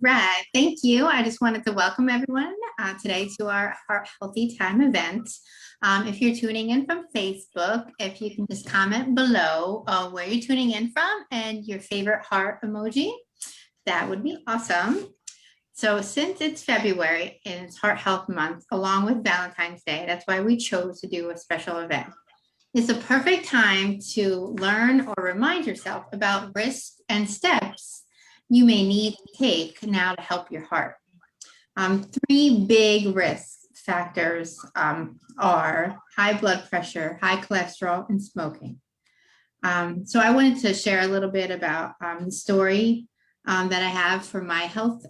Right. Thank you. I just wanted to welcome everyone today to our Heart Healthy Time event. If you're tuning in from Facebook, if you can just comment below where you're tuning in from and your favorite heart emoji, that would be awesome. So since it's February and it's Heart Health Month, along with Valentine's Day, that's why we chose to do a special event. It's a perfect time to learn or remind yourself about risks and steps you may need to take now to help your heart. Three big risk factors are high blood pressure, high cholesterol, and smoking. So I wanted to share a little bit about the story that I have for my health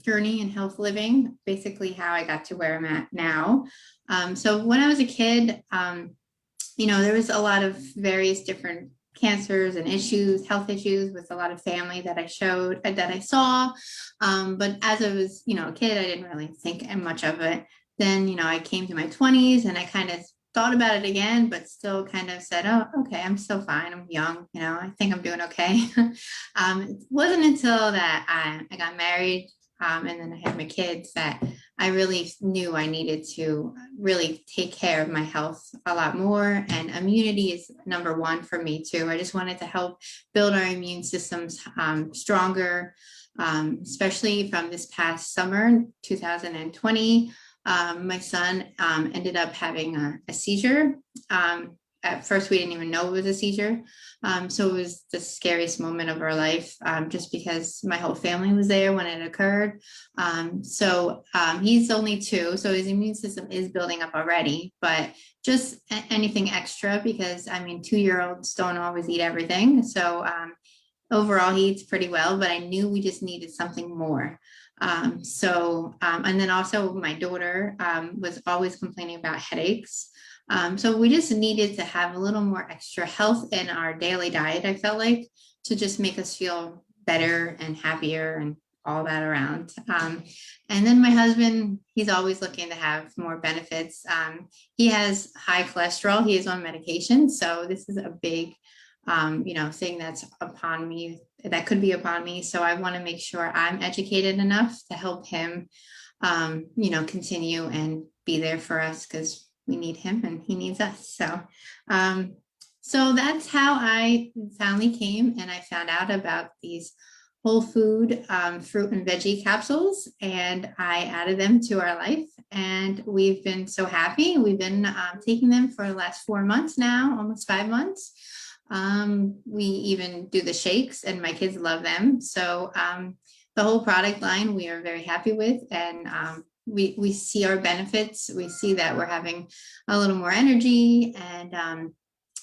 journey and health living, basically how I got to where I'm at now. So when I was a kid, there was a lot of various different cancers and issues, health issues with a lot of family that I saw. But as I was, a kid, I didn't really think much of it. Then, I came to my 20s and I kind of thought about it again, but still kind of said, oh, okay, I'm still fine. I'm young, I think I'm doing okay. It wasn't until that I got married and then I had my kids that I really knew I needed to really take care of my health a lot more. And immunity is number one for me too. I just wanted to help build our immune systems stronger, especially from this past summer, 2020. My son ended up having a seizure. At first, we didn't even know it was a seizure. So it was the scariest moment of our life, just because my whole family was there when it occurred. He's only 2, so his immune system is building up already, but just anything extra, because 2-year-olds don't always eat everything. So overall, he eats pretty well, but I knew we just needed something more. And then also my daughter was always complaining about headaches. So we just needed to have a little more extra health in our daily diet, I felt like, to just make us feel better and happier and all that around. And then my husband, he's always looking to have more benefits. He has high cholesterol. He is on medication. So this is a big thing that's upon me, that could be upon me. So I want to make sure I'm educated enough to help him, continue and be there for us, because we need him and he needs us. So that's how I finally came and I found out about these whole food fruit and veggie capsules, and I added them to our life, and we've been so happy. We've been taking them for the last 4 months now, almost 5 months. We even do the shakes and my kids love them. So the whole product line we are very happy with, and we see our benefits. We see that we're having a little more energy, and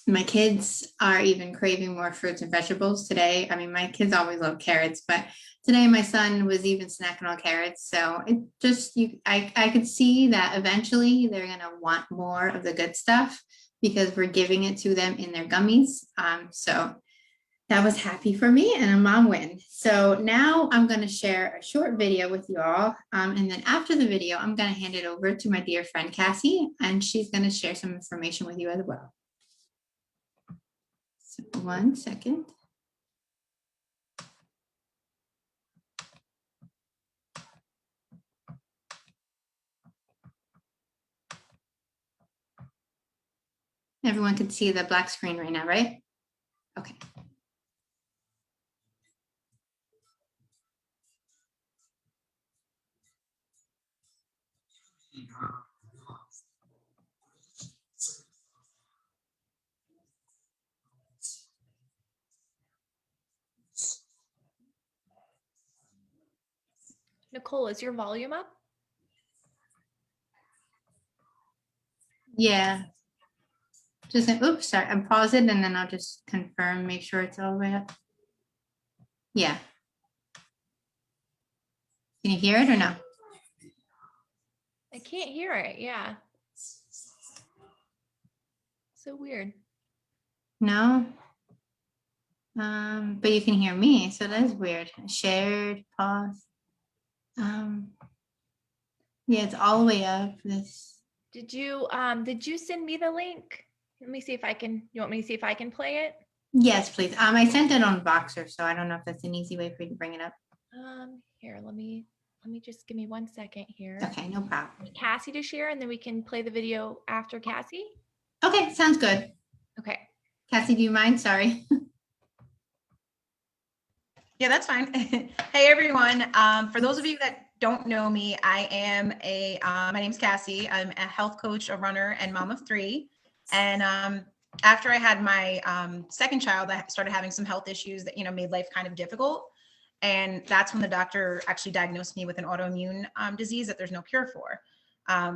my kids are even craving more fruits and vegetables today. My kids always love carrots, but today my son was even snacking on carrots. So it just, I could see that eventually they're going to want more of the good stuff, because we're giving it to them in their gummies. So that was happy for me and a mom win. So now I'm going to share a short video with you all. And then after the video, I'm going to hand it over to my dear friend Cassie, and she's going to share some information with you as well. So 1 second. Everyone can see the black screen right now, right? Okay. Nicole, is your volume up? Yeah. Just, oops, sorry, I'm pausing and then I'll just confirm, make sure it's all the way up. Yeah. Can you hear it or no? I can't hear it. Yeah. So weird. No. But you can hear me, so that's weird. Shared, pause. Yeah, it's all the way up. This. Did you send me the link? Let me see if I can. You want me to see if I can play it? Yes, please. I sent it on Voxer, so I don't know if that's an easy way for you to bring it up. Here, let me just give me 1 second here. Okay, no problem. Cassie to share, and then we can play the video after Cassie. Okay, sounds good. Okay. Cassie, do you mind? Sorry. Yeah, that's fine. Hey, everyone. For those of you that don't know me, my name's Cassie. I'm a health coach, a runner, and mom of 3. And after I had my second child, I started having some health issues that, made life kind of difficult. And that's when the doctor actually diagnosed me with an autoimmune disease that there's no cure for.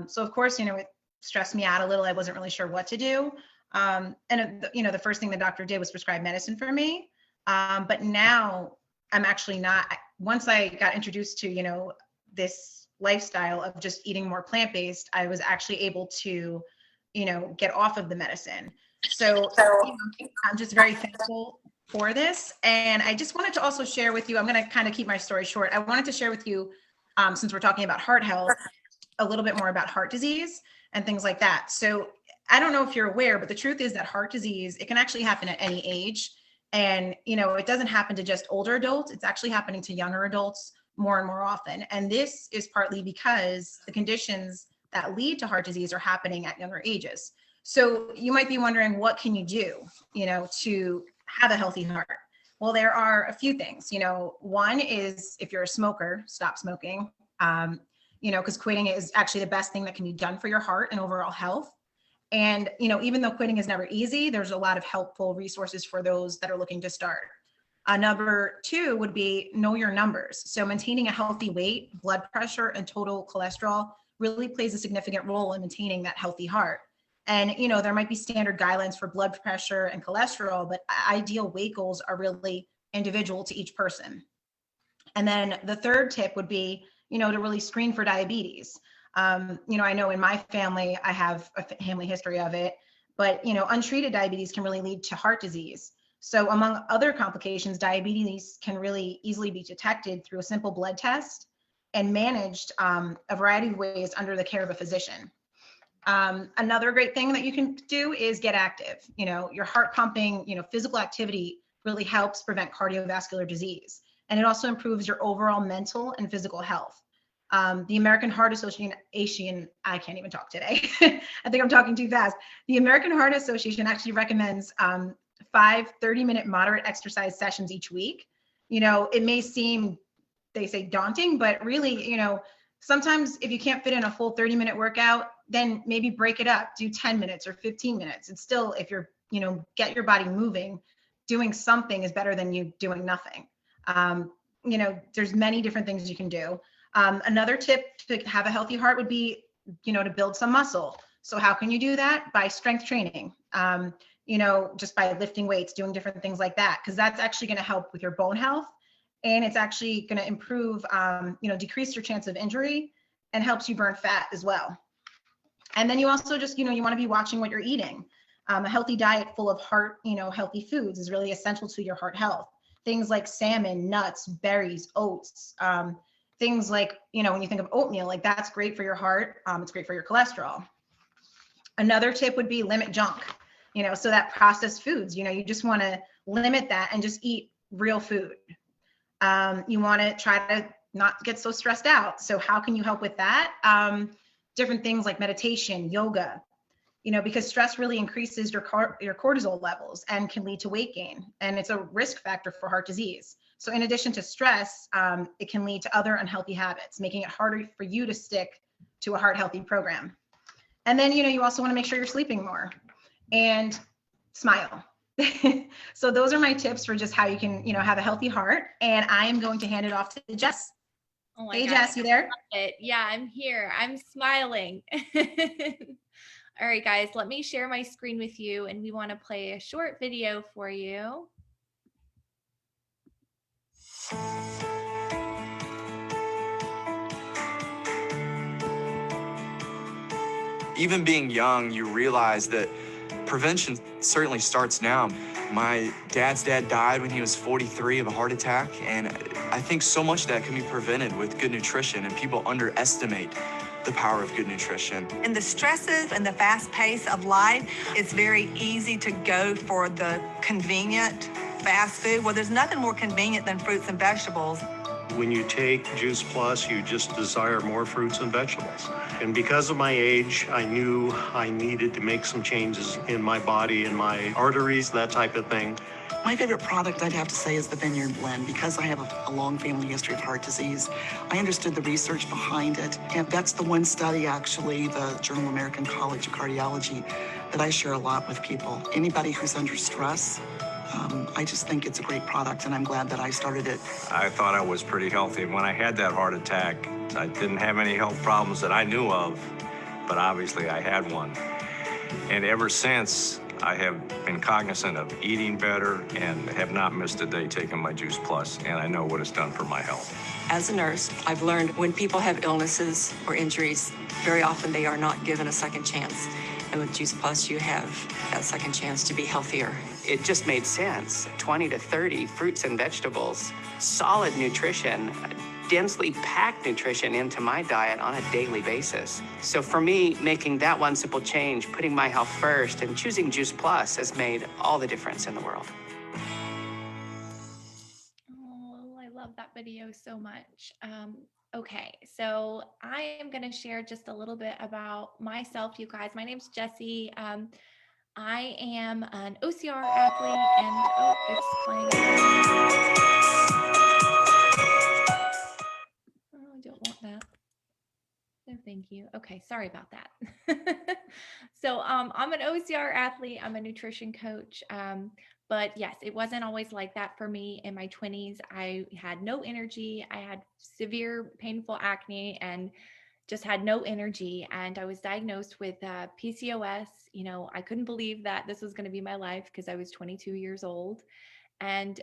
So of course, it stressed me out a little. I wasn't really sure what to do. The first thing the doctor did was prescribe medicine for me. But now I'm actually not. Once I got introduced to, this lifestyle of just eating more plant-based, I was actually able to, get off of the medicine. So I'm just very thankful for this. And I just wanted to also share with you, I'm going to kind of keep my story short. I wanted to share with you, since we're talking about heart health, a little bit more about heart disease and things like that. So I don't know if you're aware, but the truth is that heart disease, it can actually happen at any age. And, it doesn't happen to just older adults. It's actually happening to younger adults more and more often. And this is partly because the conditions that lead to heart disease are happening at younger ages. So you might be wondering, what can you do, to have a healthy heart? Well, there are a few things. One is, if you're a smoker, stop smoking, because quitting is actually the best thing that can be done for your heart and overall health. And, even though quitting is never easy, there's a lot of helpful resources for those that are looking to start. Number 2 would be know your numbers. So maintaining a healthy weight, blood pressure, and total cholesterol really plays a significant role in maintaining that healthy heart. And, there might be standard guidelines for blood pressure and cholesterol, but ideal weight goals are really individual to each person. And then the third tip would be, to really screen for diabetes. I know in my family, I have a family history of it, but, untreated diabetes can really lead to heart disease. So among other complications, diabetes can really easily be detected through a simple blood test and managed a variety of ways under the care of a physician. Another great thing that you can do is get active. Your heart pumping, physical activity really helps prevent cardiovascular disease. And it also improves your overall mental and physical health. The American Heart Association, I can't even talk today. I think I'm talking too fast. The American Heart Association actually recommends 5 30-minute moderate exercise sessions each week. It may seem, they say, daunting, but really, sometimes if you can't fit in a full 30-minute workout, then maybe break it up, do 10 minutes or 15 minutes. It's still, if you're, get your body moving, doing something is better than you doing nothing. There's many different things you can do. Another tip to have a healthy heart would be, to build some muscle. So how can you do that? By strength training, just by lifting weights, doing different things like that, because that's actually going to help with your bone health. And it's actually going to improve, decrease your chance of injury and helps you burn fat as well. And then you also just, you want to be watching what you're eating. A healthy diet full of heart, healthy foods is really essential to your heart health. Things like salmon, nuts, berries, oats, things like, when you think of oatmeal, like that's great for your heart. It's great for your cholesterol. Another tip would be limit junk, so that processed foods, you just want to limit that and just eat real food. You want to try to not get so stressed out. So how can you help with that? Different things like meditation, yoga, because stress really increases your cortisol levels and can lead to weight gain. And it's a risk factor for heart disease. So in addition to stress, it can lead to other unhealthy habits, making it harder for you to stick to a heart healthy program. And then, you also want to make sure you're sleeping more and smile. So those are my tips for just how you can, have a healthy heart. And I am going to hand it off to Jess. Oh my Hey, God, Jess, you there? Yeah, I'm here. I'm smiling. All right, guys, let me share my screen with you, and we want to play a short video for you. Even being young, you realize that prevention certainly starts now. My dad's dad died when he was 43 of a heart attack, and I think so much of that can be prevented with good nutrition, and people underestimate the power of good nutrition. In the stresses and the fast pace of life, it's very easy to go for the convenient fast food. Well, there's nothing more convenient than fruits and vegetables. When you take Juice Plus, you just desire more fruits and vegetables. And because of my age, I knew I needed to make some changes in my body, in my arteries, that type of thing. My favorite product, I'd have to say, is the Vineyard Blend. Because I have a long family history of heart disease, I understood the research behind it. And that's the one study, actually, the Journal of American College of Cardiology, that I share a lot with people. Anybody who's under stress, I just think it's a great product, and I'm glad that I started it. I thought I was pretty healthy. When I had that heart attack, I didn't have any health problems that I knew of, but obviously I had one. And ever since, I have been cognizant of eating better and have not missed a day taking my Juice Plus, and I know what it's done for my health. As a nurse, I've learned when people have illnesses or injuries, very often they are not given a second chance. And with Juice Plus, you have that second chance to be healthier. It just made sense. 20 to 30 fruits and vegetables, solid nutrition, densely packed nutrition into my diet on a daily basis. So for me, making that one simple change, putting my health first and choosing Juice Plus has made all the difference in the world. Oh, I love that video so much. Okay, so I am going to share just a little bit about myself, you guys. My name's Jessie. I am an OCR athlete, and oh, it's playing. Oh, I don't want that. No, thank you. Okay, sorry about that. So I'm an OCR athlete. I'm a nutrition coach. But yes, it wasn't always like that for me in my 20s. I had no energy. I had severe painful acne and just had no energy. And I was diagnosed with PCOS. You know, I couldn't believe that this was going to be my life because I was 22 years old. And,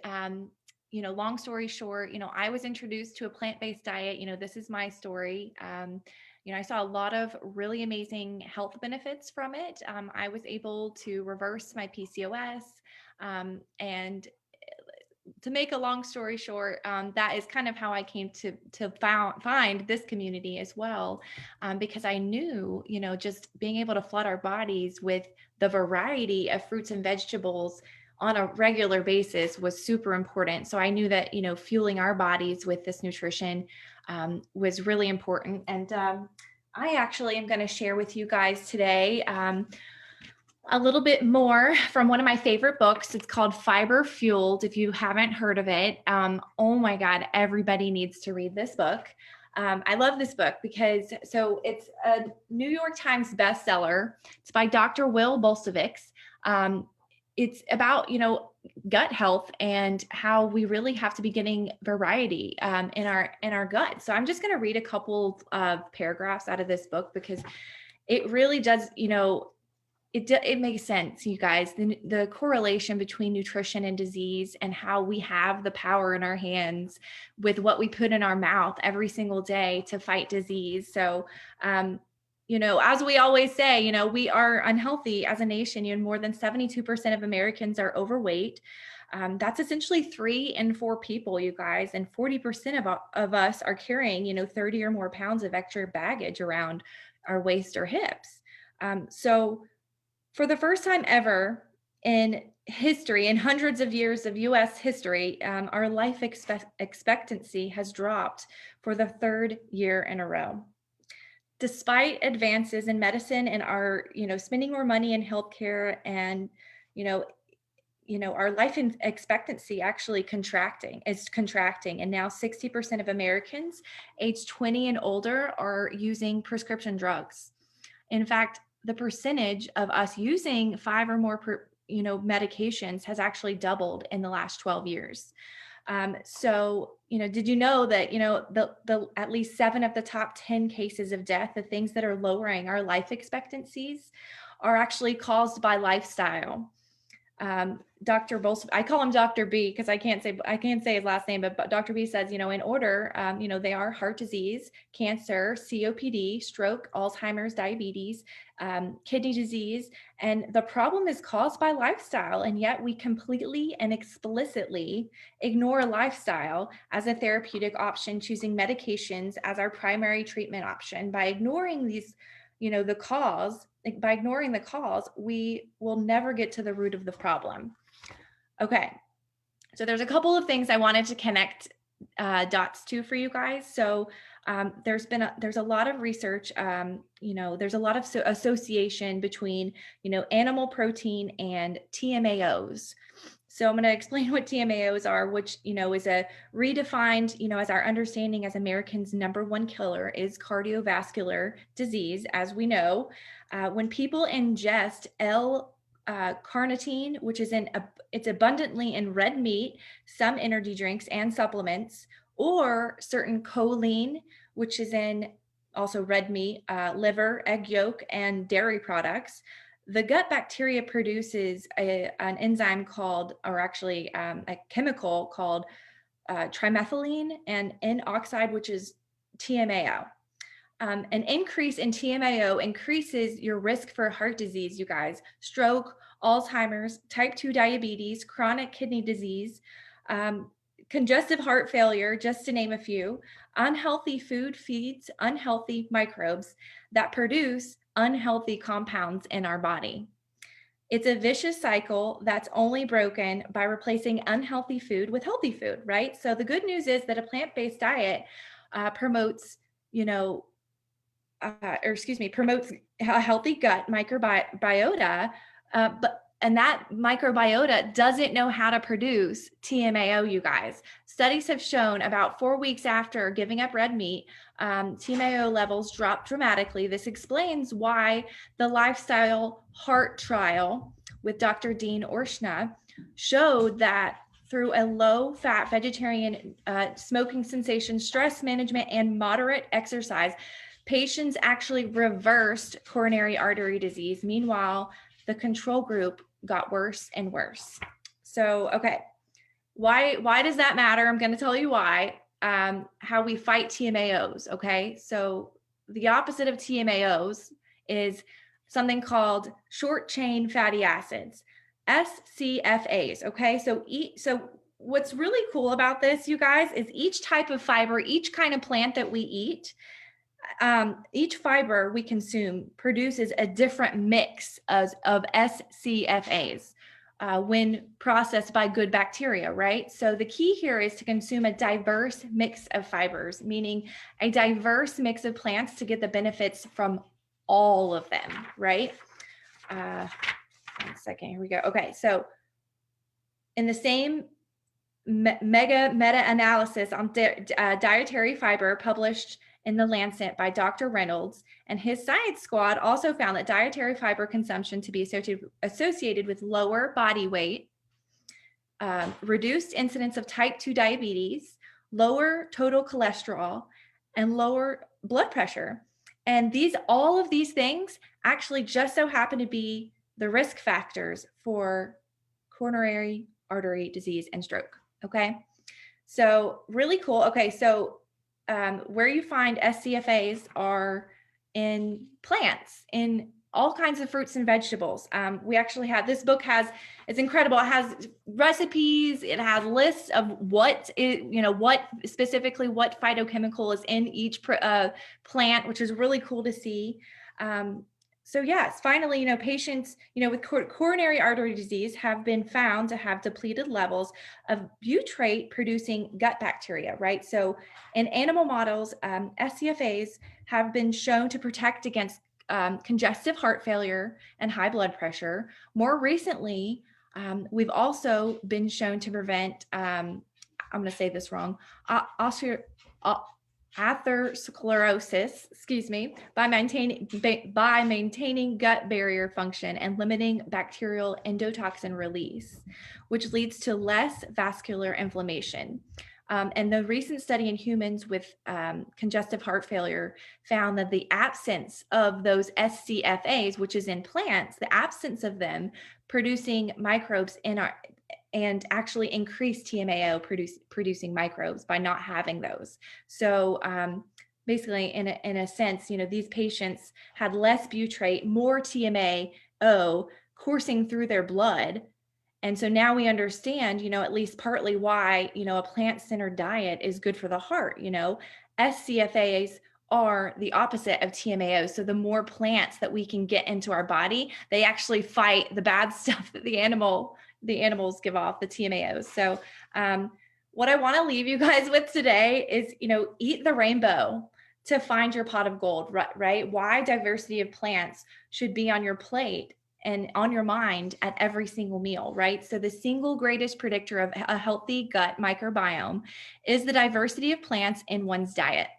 you know, long story short, you know, I was introduced to a plant-based diet. You know, this is my story. You know, I saw a lot of really amazing health benefits from it. I was able to reverse my PCOS. And to make a long story short, that is kind of how I came to find this community as well, because I knew, you know, just being able to flood our bodies with the variety of fruits and vegetables on a regular basis was super important. So I knew that, you know, fueling our bodies with this nutrition was really important. And I actually am going to share with you guys today a little bit more from one of my favorite books. It's called Fiber Fueled. If you haven't heard of it, oh my God, everybody needs to read this book. I love this book because it's a New York Times bestseller. It's by Dr. Will Bulsiewicz. It's about, you know, gut health and how we really have to be getting variety in our gut. So I'm just going to read a couple of paragraphs out of this book because it really does, you know, it makes sense, you guys, the correlation between nutrition and disease and how we have the power in our hands with what we put in our mouth every single day to fight disease. So, you know, as we always say, you know, we are unhealthy as a nation. You know, more than 72% of Americans are overweight. That's essentially 3 in 4 people, you guys, and 40% of us are carrying, you know, 30 or more pounds of extra baggage around our waist or hips. So for the first time ever in history, in hundreds of years of US history, our life expectancy has dropped for the 3rd year in a row. Despite advances in medicine and our, you know, spending more money in healthcare and, you know, our life expectancy actually is contracting. And now 60% of Americans aged 20 and older are using prescription drugs. In fact, the percentage of us using 5 or more medications has actually doubled in the last 12 years. So, you know, did you know that, you know, the at least 7 of the top 10 cases of death, the things that are lowering our life expectancies, are actually caused by lifestyle? Dr. Bulsiewicz, I call him Dr. B because I can't say his last name, but Dr. B says, you know, in order, you know, they are heart disease, cancer, COPD, stroke, Alzheimer's, diabetes, kidney disease. And the problem is caused by lifestyle. And yet we completely and explicitly ignore lifestyle as a therapeutic option, choosing medications as our primary treatment option. By ignoring these, you know, by ignoring the cause, we will never get to the root of the problem. Okay, so there's a couple of things I wanted to connect dots too for you guys. So there's a lot of research, there's a lot of association between, animal protein and TMAOs. So I'm going to explain what TMAOs are, which, is a redefined, as our understanding as Americans' #1 killer is cardiovascular disease. As we know, when people ingest L-carnitine, which is it's abundantly in red meat, some energy drinks and supplements, or certain choline, which is in also red meat, liver, egg yolk, and dairy products, the gut bacteria produces an enzyme called, or actually a chemical called trimethylene and N-oxide, which is TMAO. An increase in TMAO increases your risk for heart disease, you guys, stroke, Alzheimer's, type 2 diabetes, chronic kidney disease, congestive heart failure, just to name a few. Unhealthy food feeds unhealthy microbes that produce unhealthy compounds in our body. It's a vicious cycle that's only broken by replacing unhealthy food with healthy food, right? So the good news is that a plant-based diet promotes a healthy gut microbiota, and that microbiota doesn't know how to produce TMAO, you guys. Studies have shown about 4 weeks after giving up red meat, TMAO levels drop dramatically. This explains why the Lifestyle Heart Trial with Dr. Dean Orshna showed that through a low-fat vegetarian smoking cessation, stress management, and moderate exercise, patients actually reversed coronary artery disease. Meanwhile, the control group got worse and worse. So, okay, why does that matter? I'm going to tell you why. How we fight TMAOs. Okay, so the opposite of TMAOs is something called short chain fatty acids, SCFAs. Okay, so what's really cool about this, you guys, is each type of fiber, each kind of plant that we eat, each fiber we consume produces a different mix of SCFAs when processed by good bacteria, right? So the key here is to consume a diverse mix of fibers, meaning a diverse mix of plants to get the benefits from all of them, right? 1 second, here we go. Okay, so in the same meta-analysis on dietary fiber published in the Lancet by Dr. Reynolds and his science squad also found that dietary fiber consumption to be associated with lower body weight, reduced incidence of type 2 diabetes, lower total cholesterol, and lower blood pressure. And all of these things actually just so happen to be the risk factors for coronary artery disease and stroke. Okay, so really cool. Okay, so where you find SCFAs are in plants, in all kinds of fruits and vegetables. We actually have, this book it's incredible. It has recipes, it has lists of what specifically what phytochemical is in each plant, which is really cool to see. So yes, finally, patients, with coronary artery disease have been found to have depleted levels of butyrate producing gut bacteria, right? So in animal models, SCFAs have been shown to protect against congestive heart failure and high blood pressure. More recently, we've also been shown to prevent, I'm going to say this wrong, atherosclerosis, by maintaining gut barrier function and limiting bacterial endotoxin release, which leads to less vascular inflammation. And the recent study in humans with congestive heart failure found that the absence of those SCFAs, which is in plants, the absence of them producing microbes and actually increase TMAO producing microbes by not having those. So basically, in a sense, these patients had less butyrate, more TMAO coursing through their blood. And so now we understand, at least partly why, a plant-centered diet is good for the heart. SCFAs are the opposite of TMAO. So the more plants that we can get into our body, they actually fight the bad stuff that the animals give off, the TMAOs. So what I want to leave you guys with today is, eat the rainbow to find your pot of gold, right? Why diversity of plants should be on your plate and on your mind at every single meal, right? So the single greatest predictor of a healthy gut microbiome is the diversity of plants in one's diet.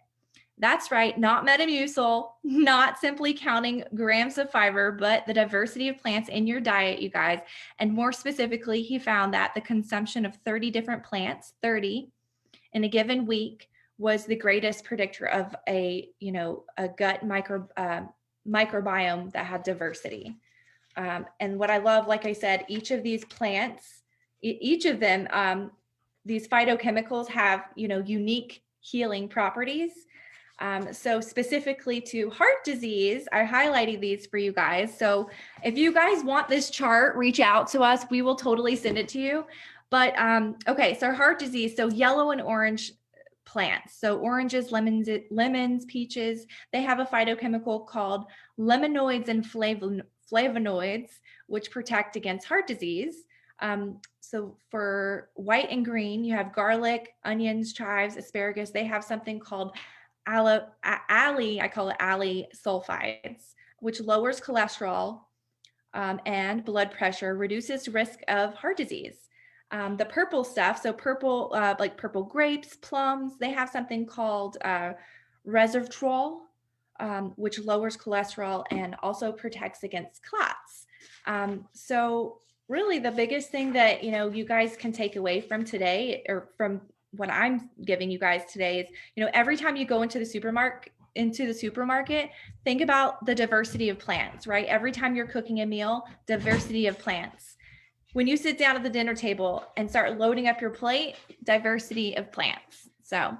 That's right, not Metamucil, not simply counting grams of fiber, but the diversity of plants in your diet, you guys. And more specifically, he found that the consumption of 30 different plants, 30 in a given week, was the greatest predictor of a gut microbiome that had diversity. And what I love, like I said, each of these plants, each of them, these phytochemicals have, unique healing properties. So specifically to heart disease, I highlighted these for you guys. So if you guys want this chart, reach out to us. We will totally send it to you. But okay, so heart disease, so yellow and orange plants. So oranges, lemons, peaches, they have a phytochemical called lemanoids and flavonoids, which protect against heart disease. So for white and green, you have garlic, onions, chives, asparagus. They have something called I call it alley sulfides, which lowers cholesterol and blood pressure, reduces risk of heart disease. The purple stuff, so purple, like purple grapes, plums, they have something called resveratrol, which lowers cholesterol and also protects against clots. So really the biggest thing that, you guys can take away from today, or from what I'm giving you guys today, is, every time you go into the supermarket, think about the diversity of plants, right? Every time you're cooking a meal, diversity of plants. When you sit down at the dinner table and start loading up your plate, diversity of plants. So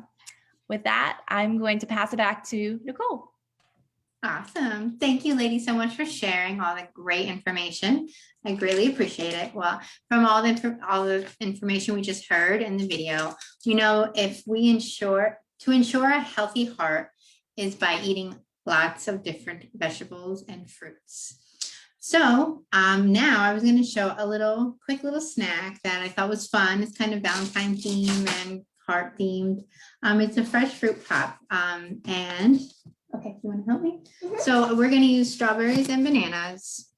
with that, I'm going to pass it back to Nicole. Awesome. Thank you, ladies, so much for sharing all the great information. I greatly appreciate it. Well, from all the information we just heard in the video, if we ensure a healthy heart is by eating lots of different vegetables and fruits. So now I was going to show a quick little snack that I thought was fun. It's kind of Valentine themed and heart themed. It's a fresh fruit pop. And okay, you want to help me? Mm-hmm. So we're going to use strawberries and bananas,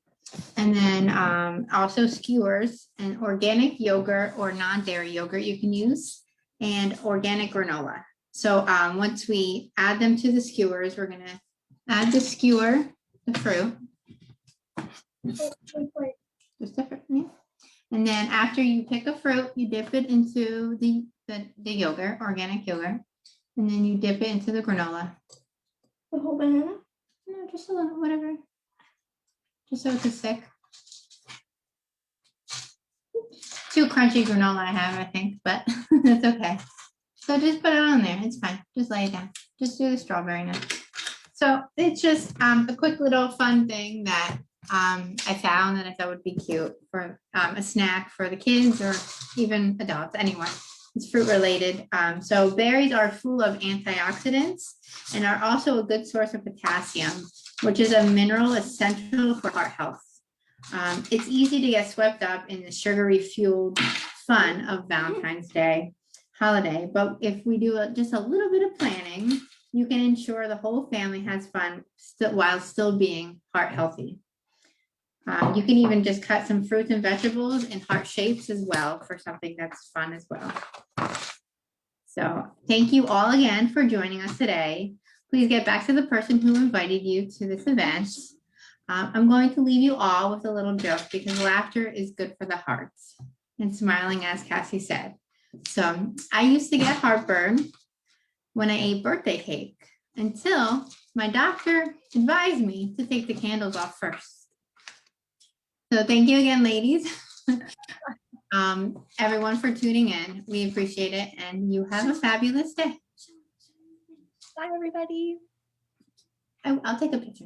and then also skewers and organic yogurt or non-dairy yogurt you can use, and organic granola. So once we add them to the skewers, we're going to add the fruit. Just different, yeah. And then after you pick a fruit, you dip it into the yogurt, organic yogurt, and then you dip it into the granola. The whole banana? No, just a little, whatever. Just so it's a stick. Too crunchy granola I have, I think, but that's okay. So just put it on there. It's fine. Just lay it down. Just do the strawberry now. So it's just a quick little fun thing that I found that I thought would be cute for a snack for the kids or even adults, anyone. It's fruit related. So berries are full of antioxidants and are also a good source of potassium, which is a mineral essential for heart health. It's easy to get swept up in the sugary fueled fun of Valentine's Day holiday, but if we do just a little bit of planning, you can ensure the whole family has fun while still being heart healthy. You can even just cut some fruits and vegetables in heart shapes as well for something that's fun as well. So thank you all again for joining us today. Please get back to the person who invited you to this event. I'm going to leave you all with a little joke because laughter is good for the heart and smiling, as Cassie said. So I used to get heartburn when I ate birthday cake until my doctor advised me to take the candles off first. So thank you again, ladies. Everyone for tuning in. We appreciate it. And you have a fabulous day. Bye, everybody. I'll take a picture.